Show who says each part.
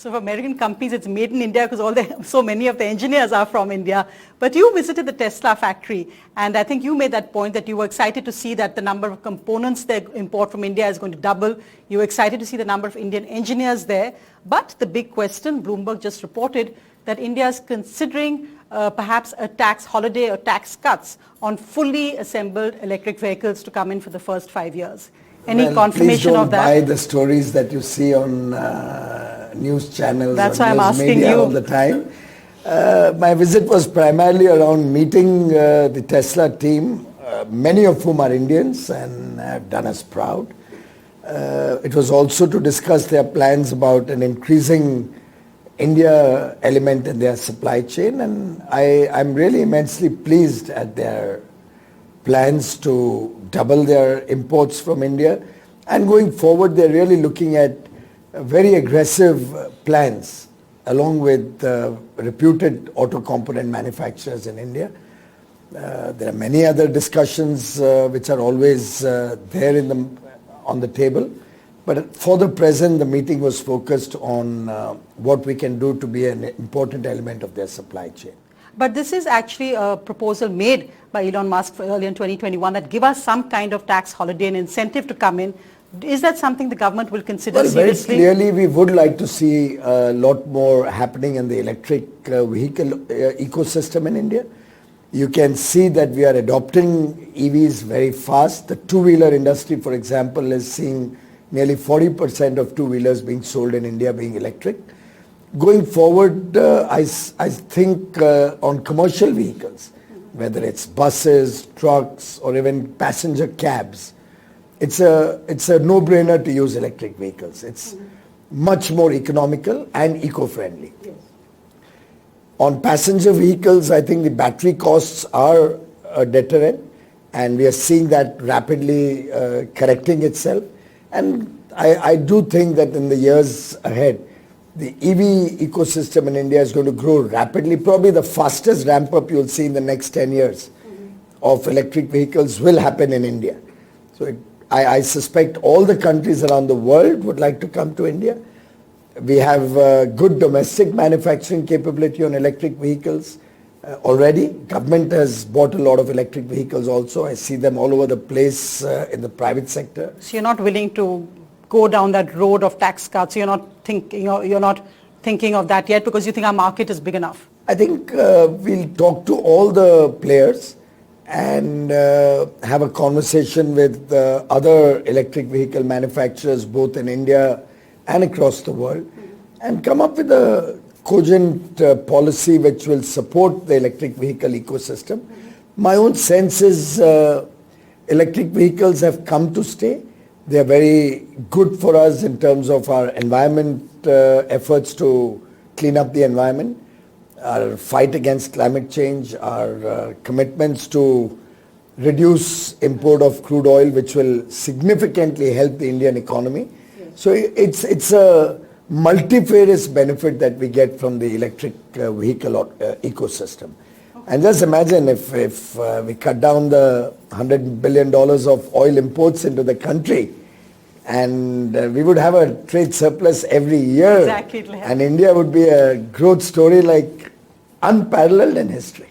Speaker 1: So for American companies, it's made in India because so many of the engineers are from India. But you visited the Tesla factory, and I think you made that point that you were excited to see that the number of components they import from India is going to double. You were excited to see the number of Indian engineers there. But the big question, Bloomberg just reported that India is considering perhaps a tax holiday or tax cuts on fully assembled electric vehicles to come in for the first 5 years. Any confirmation of that?
Speaker 2: Please don't buy the stories that you see on news channels
Speaker 1: or
Speaker 2: news media all the time. My visit was primarily around meeting the Tesla team, many of whom are Indians and have done us proud. It was also to discuss their plans about an increasing India element in their supply chain, and I'm really immensely pleased at their plans to double their imports from India, and going forward they're really looking at very aggressive plans along with reputed auto component manufacturers in India. There are many other discussions which are always there on the table, but for the present the meeting was focused on what we can do to be an important element of their supply chain.
Speaker 1: But this is actually a proposal made by Elon Musk early in 2021 that give us some kind of tax holiday and incentive to come in. Is that something the government will consider seriously?
Speaker 2: Very clearly we would like to see a lot more happening in the electric vehicle ecosystem in India. You can see that we are adopting EVs very fast. The two-wheeler industry, for example, is seeing nearly 40% of two-wheelers being sold in India being electric. Going forward, I think on commercial vehicles, whether it's buses, trucks, or even passenger cabs, it's a no-brainer to use electric vehicles. It's much more economical and eco-friendly. Yes. On passenger vehicles, I think the battery costs are a deterrent, and we are seeing that rapidly correcting itself. And I do think that in the years ahead, the EV ecosystem in India is going to grow rapidly. Probably the fastest ramp up you'll see in the next 10 years of electric vehicles will happen in India. So I suspect all the countries around the world would like to come to India. We have good domestic manufacturing capability on electric vehicles already. Government has bought a lot of electric vehicles also. I see them all over the place in the private sector.
Speaker 1: So you're not willing to go down that road of tax cuts? You're not thinking of that yet because you think our market is big enough?
Speaker 2: I think we'll talk to all the players and have a conversation with other electric vehicle manufacturers both in India and across the world, and come up with a cogent policy which will support the electric vehicle ecosystem. My own sense is electric vehicles have come to stay. They are very good for us in terms of our environment efforts to clean up the environment, our fight against climate change, our commitments to reduce import of crude oil, which will significantly help the Indian economy. Yes. So it's a multifarious benefit that we get from the electric vehicle ecosystem. Okay. And just imagine if we cut down the $100 billion of oil imports into the country, and we would have a trade surplus every year.
Speaker 1: Exactly.
Speaker 2: And India would be a growth story like unparalleled in history.